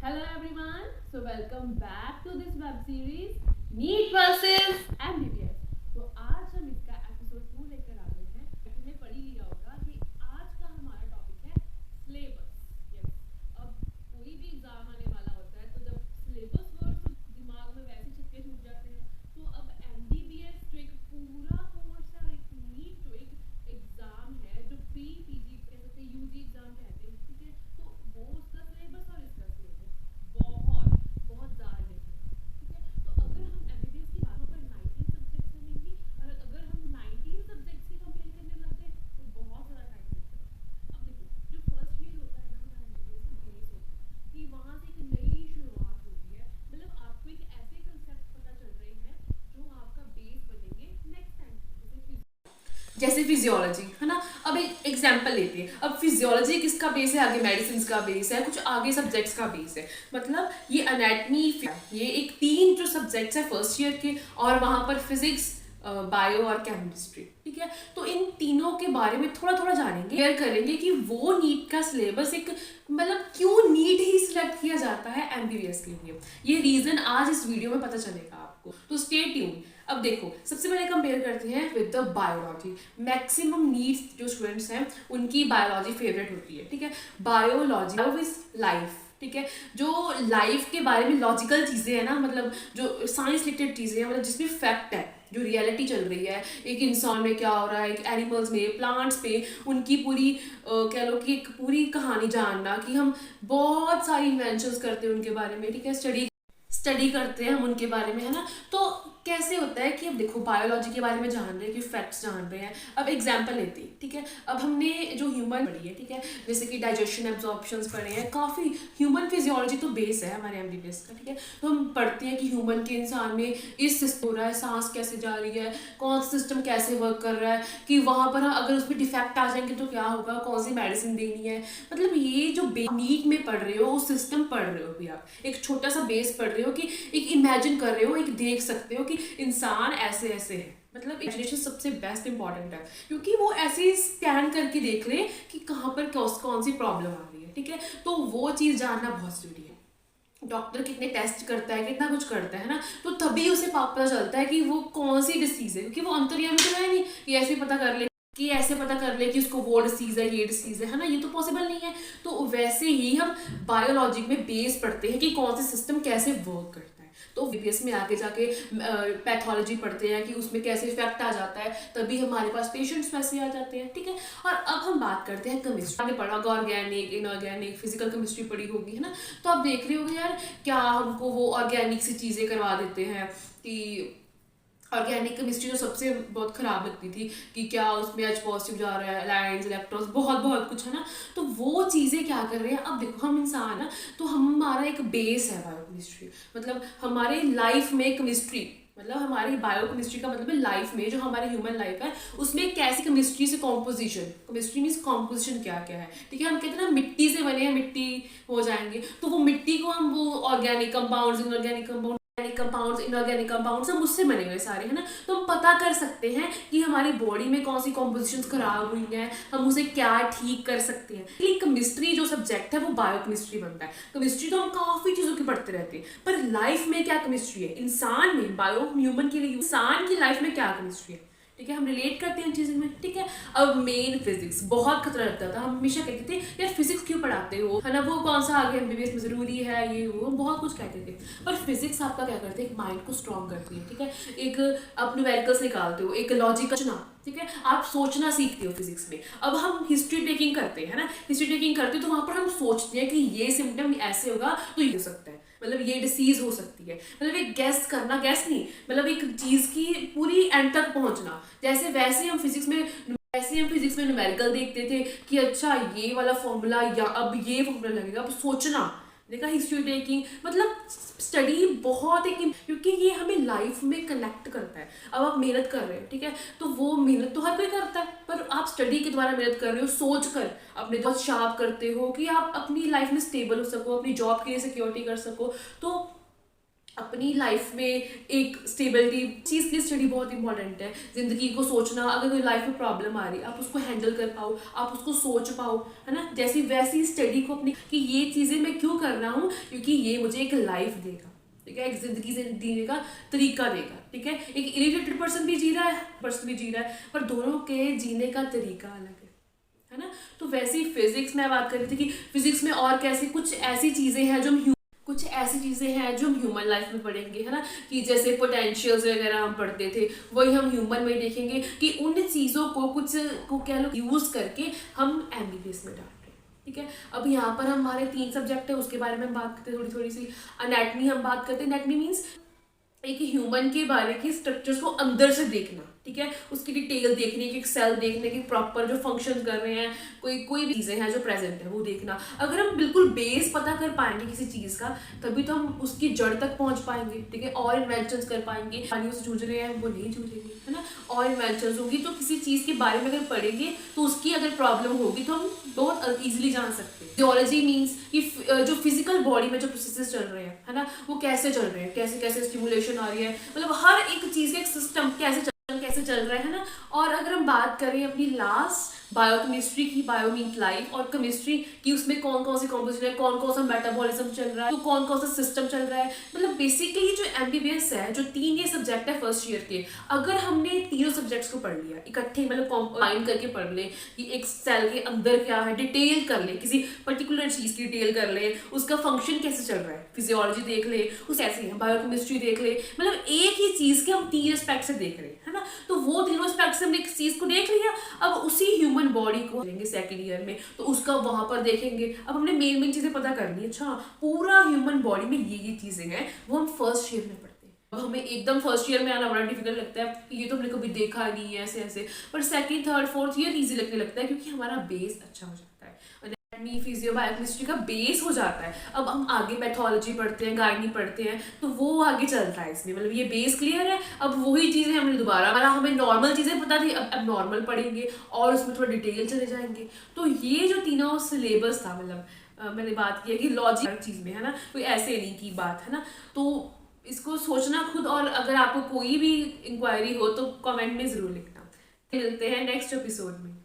Hello everyone. So welcome back to this web series NEET versus MBBS. तो आज हम इसका एपिसोड 2 लेकर आ गए हैं। आपने पढ़ ही लिया होगा कि आज का हमारा टॉपिक है सिलेबस। यस, अब कोई भी एग्जाम आने वाला होता है तो जब सिलेबस वर्ड तो दिमाग में वैसे छक्के छूट जाते हैं। तो अब MBBS जो एक पूरा कोर्स है और एक नीट जो एक एग्जाम है जो प्री पीजी कह सकते हैं यूजी एग्जाम कहते हैं, ठीक है। तो वो उसका सिलेबस और इसका सिलेबस बहुत बहुत ज़्यादा डिफरेंस है, ठीक है। तो अगर हम एमबीबीएस की बात पर 19 सब्जेक्ट्स हैं मेनली, और अगर हम 19 सब्जेक्ट्स की कंपेयर करने लग गए तो बहुत ज़्यादा टाइम लग जाएगा। अब देखो, जो फर्स्ट ईयर होता है ना हमारा एमबीबीएस का बेस होता है कि वहाँ से एक नई शुरुआत हो रही है। मतलब आपको एक ऐसे कंसेप्ट पता चल रहे हैं जो आपका बेस बनेंगे नेक्स्ट टाइम, जैसे फिजियोलॉजी है ना। अब एक एग्जांपल लेते हैं। अब फिजियोलॉजी किसका बेस है, आगे मेडिसिन का बेस है, कुछ आगे सब्जेक्ट्स का बेस है। मतलब ये एनाटमी, ये एक तीन जो सब्जेक्ट्स है फर्स्ट ईयर के, और वहां पर फिजिक्स, बायो और केमिस्ट्री, ठीक है। तो इन तीनों के बारे में थोड़ा थोड़ा जानेंगे, क्लियर करेंगे कि वो नीट का सिलेबस एक मतलब क्यों नीट ही सिलेक्ट किया जाता है एमबीबीएस के लिए। ये रीजन आज इस वीडियो में पता चलेगा आपको, तो स्टे ट्यून। अब देखो, सबसे पहले कंपेयर करते हैं with the biology. Maximum needs जो स्टूडेंट्स हैं उनकी बायोलॉजी फेवरेट होती है, ठीक है। बायोलॉजी इज लाइफ, ठीक है। जो लाइफ के बारे में लॉजिकल चीज़ें हैं ना, मतलब जो साइंस रिलेटेड चीज़ें हैं, मतलब जिसमें फैक्ट है, जो रियलिटी चल रही है, एक इंसान में क्या हो रहा है, एक एनिमल्स में, प्लांट्स पे, उनकी पूरी कह लो कि एक पूरी कहानी जानना, कि हम बहुत सारी इन्वेंशंस करते हैं उनके बारे में, ठीक है। स्टडी करते हैं हम उनके बारे में, है ना। तो कैसे होता है कि अब देखो, बायोलॉजी के बारे में जान रहे हैं, कि फैक्ट्स जान रहे हैं। अब एग्जांपल लेते हैं, ठीक है। अब हमने जो ह्यूमन पढ़ी है, ठीक है, जैसे कि डाइजेशन, एब्जॉर्प्शंस पढ़े हैं काफ़ी। ह्यूमन फिजियोलॉजी तो बेस है हमारे एमबीबीएस का, ठीक है। तो हम पढ़ते हैं कि ह्यूमन के इंसान में इस सिस्टम हो रहा है, सांस कैसे जा रही है, कौन सा सिस्टम कैसे वर्क कर रहा है, कि वहाँ पर हम अगर उसमें डिफेक्ट आ जाएंगे तो क्या होगा, कौन सी मेडिसिन देनी है। मतलब ये जो नीट में पढ़ रहे हो, उस सिस्टम पढ़ रहे हो भी आप, एक छोटा सा बेस पढ़ रहे हो, कि एक इमेजिन कर रहे हो, एक देख सकते हो कि इंसान ऐसे ऐसे है। मतलब इमेजिनेशन सबसे बेस्ट इंपॉर्टेंट है, क्योंकि वो ऐसे स्कैन करके देख रहे हैं कि कहाँ पर कौन सी प्रॉब्लम आ रही है, ठीक है। तो वो चीज़ जानना बहुत जरूरी है। डॉक्टर कितने टेस्ट करता है, कितना कुछ करता है ना, तो तभी उसे पता चलता है कि वो कौन सी डिसीज है, क्योंकि वो अंतर्यामी तो है नहीं कि ऐसे पता कर ले, कि उसको वो डिसीज है, ये डिसीज है ना, ये तो पॉसिबल नहीं है। तो वैसे ही हम बायोलॉजी में बेस पढ़ते हैं कि कौन सा सिस्टम कैसे वर्क करता है। तो बीबीएस में आगे जाके पैथोलॉजी पढ़ते हैं कि उसमें कैसे इफेक्ट आ जाता है, तभी हमारे पास पेशेंट्स वैसे आ जाते हैं, ठीक है। और अब हम बात करते हैं केमिस्ट्री। आपने पढ़ा होगा ऑर्गेनिक, इनऑर्गेनिक, फिजिकल केमिस्ट्री पढ़ी होगी, है ना। तो आप देख रहे होगे यार, क्या हमको वो ऑर्गेनिक सी चीज़ें करवा देते हैं, कि ऑर्गेनिक केमिस्ट्री जो सबसे बहुत खराब लगती थी, कि क्या उसमें एच पॉजिटिव जा रहा है, लाइन्स, इलेक्ट्रॉन्स, बहुत बहुत कुछ, है ना। तो वो चीज़ें क्या कर रहे हैं, अब देखो हम इंसान है, तो हमारा एक बेस है बायोकेमिस्ट्री। मतलब हमारे लाइफ में केमिस्ट्री, मतलब हमारी बायोकेमिस्ट्री का मतलब है लाइफ में, जो हमारी ह्यूमन लाइफ है उसमें कैसी केमिस्ट्री से कॉम्पोजिशन, केमिस्ट्री मीन्स कॉम्पोजिशन क्या क्या है, ठीक है। हम कहते हैं ना मिट्टी से बने हैं, मिट्टी हो जाएंगे, तो वो मिट्टी को हम वो organic compounds, inorganic compound, compounds, inorganic compounds, हम उससे बने हुए सारे, है ना। तो हम पता कर सकते हैं कि हमारी बॉडी में कौन सी कॉम्पोजिशंस खराब हुई हैं, हम उसे क्या ठीक कर सकते हैं। इसलिए केमिस्ट्री जो सब्जेक्ट है वो बायोकेमिस्ट्री बनता है। केमिस्ट्री तो हम काफी चीजों की पढ़ते रहते हैं, पर लाइफ में क्या केमिस्ट्री है, इंसान में, बायो ह्यूमन के लिए इंसान की लाइफ में क्या केमिस्ट्री है, ठीक है। हम रिलेट करते हैं इन चीज़ों में, ठीक है। अब मेन फिजिक्स बहुत खतरा लगता था, हम हमेशा कहते थे यार फिजिक्स क्यों पढ़ाते हो, है ना, वो कौन सा आगे एमबीबीएस में जरूरी है, ये वो बहुत कुछ कहते थे। पर फिजिक्स आपका क्या करते हैं, एक माइंड को स्ट्रॉन्ग करती है, ठीक है। एक आप न्यूमेरिकल्स निकालते हो, एक लॉजिक सोचना, ठीक है, आप सोचना सीखते हो फिजिक्स में। अब हम हिस्ट्री टेकिंग करते हैं ना, हिस्ट्री टेकिंग करते हैं तो वहां पर हम सोचते हैं कि ये सिम्टम ऐसे होगा तो ये हो सकता है, मतलब ये डिसीज हो सकती है। मतलब एक गैस करना, गैस नहीं, मतलब एक चीज की पूरी एंड तक पहुंचना। वैसे हम फिजिक्स में न्यूमेरिकल देखते थे कि अच्छा ये वाला फॉर्मूला, या अब ये फॉर्मूला लगेगा, अब सोचना। देखा, हिस्ट्री टेकिंग मतलब स्टडी बहुत एक, क्योंकि ये हमें लाइफ में कनेक्ट करता है। अब आप मेहनत कर रहे हो, ठीक है, तो वो मेहनत तो हर कोई करता है, पर आप स्टडी के द्वारा मेहनत कर रहे हो, सोच कर अपने बहुत शार्प करते हो कि आप अपनी लाइफ में स्टेबल हो सको, अपनी जॉब के लिए सिक्योरिटी कर सको। तो अपनी लाइफ में एक स्टेबिलिटी चीज़ की स्टडी बहुत इंपॉर्टेंट है। ज़िंदगी को सोचना, अगर कोई लाइफ में प्रॉब्लम आ रही है आप उसको हैंडल कर पाओ, आप उसको सोच पाओ, है ना। जैसी वैसी स्टडी को अपनी कि ये चीज़ें मैं क्यों कर रहा हूँ, क्योंकि ये मुझे एक लाइफ देगा, ठीक है, एक ज़िंदगी से जीने का तरीका देगा, ठीक है। एक इरिटेटेड पर्सन भी जी रहा है, पर्सन भी जी रहा है, पर दोनों के जीने का तरीका अलग है ना। तो वैसे ही फिजिक्स में बात कर रही थी कि फिजिक्स में और कैसे कुछ ऐसी चीज़ें हैं जो हम कुछ ऐसी चीज़ें हैं जो हम ह्यूमन लाइफ में पढ़ेंगे, है ना, कि जैसे पोटेंशियल्स वगैरह हम पढ़ते थे, वही हम ह्यूमन में देखेंगे कि उन चीज़ों को कुछ को क्या लोग यूज़ करके हम एमबीबीएस में डाल रहे हैं, ठीक है। अब यहाँ पर हमारे 3 सब्जेक्ट है, उसके बारे में हम बात करते हैं थोड़ी थोड़ी सी। अनैटमी हम बात करते हैं। अनैटमी मीन्स एक ह्यूमन के बारे के स्ट्रक्चर्स को अंदर से देखना, ठीक है, उसकी डिटेल देखने की, सेल देखने की, प्रॉपर जो फंक्शन कर रहे हैं, कोई भी चीज़ें हैं जो प्रेजेंट है वो देखना। अगर हम बिल्कुल बेस पता कर पाएंगे किसी चीज़ का, तभी तो हम उसकी जड़ तक पहुंच पाएंगे, ठीक है, और इन्वेंशन कर पाएंगे। पानियों से जूझ रहे हैं वो नहीं जूझेंगे, है ना, और इन्वेंशन होगी तो किसी चीज़ के बारे में अगर पढ़ेंगे तो उसकी अगर प्रॉब्लम होगी तो हम बहुत ईजिली जान सकते हैं। जियोलॉजी मीन्स कि जो फिजिकल बॉडी में जो प्रोसेसेस चल रहे हैं, है ना, वो कैसे चल रहे हैं, कैसे कैसे स्टिमुलेशन आ रही है, मतलब हर एक चीज़ का एक सिस्टम कैसे चल रहा है ना। और अगर हम बात करें अपनी लास्ट बायोकेमिस्ट्री की, बायो मीन लाइफ, और केमिस्ट्री की, उसमें कौन कौन सी कॉम्पोजिशन है, कौन कौन सा मेटाबॉलिज्म चल रहा है, तो कौन कौन सा सिस्टम चल रहा है, मतलब बेसिकली जो एमबीबीएस है, जो 3 ये सब्जेक्ट है फर्स्ट ईयर के, अगर हमने तीनों सब्जेक्ट्स को पढ़ लिया इकट्ठे, मतलब कॉम्बाइन करके पढ़ ले कि एक सेल के अंदर क्या है, डिटेल कर ले, किसी पर्टिकुलर चीज़ की डिटेल कर ले, उसका फंक्शन कैसे चल रहा है, फिजियोलॉजी देख ले, उस ऐसे है बायोकेमिस्ट्री देख ले, मतलब एक ही चीज़ के हम 3 एस्पेक्ट से देख रहे हैं, है ना। तो वो तीनों एस्पेक्ट से हमने एक चीज़ को देख लिया, अब उसी ह्यूमन बॉडी को लेंगे सेकेंड ईयर में, तो उसका वहां पर देखेंगे। अब हमने मेन चीज़ें पता करनी है, अच्छा पूरा ह्यूमन बॉडी में ये चीज़ें हैं, वो हम फर्स्ट ईयर में पढ़ते हैं। अब हमें एकदम फर्स्ट ईयर में आना बड़ा डिफिकल्ट लगता है कि ये तो हमने कभी देखा नहीं है ऐसे ऐसे, पर second third fourth year easy लगने लगता है, क्योंकि हमारा बेस अच्छा हो जाता है, फिजियो बायोकेमिस्ट्री का बेस हो जाता है। अब हम आगे पैथोलॉजी पढ़ते हैं, गायनी पढ़ते हैं, तो वो आगे चलता है इसमें, मतलब ये बेस क्लियर है। अब वही चीज़ें हमने दोबारा, हमें नॉर्मल चीज़ें पता थी, अब नॉर्मल पढ़ेंगे और उसमें थोड़ा डिटेल चले जाएंगे। तो ये जो तीनों सिलेबस था, मतलब मैंने बात की है कि लॉजिक हर चीज़ में, है ना, कोई ऐसे नहीं की बात, है ना। तो इसको सोचना खुद, और अगर आपको कोई भी इंक्वायरी हो तो कमेंट में ज़रूर लिखना। मिलते हैं नेक्स्ट एपिसोड में।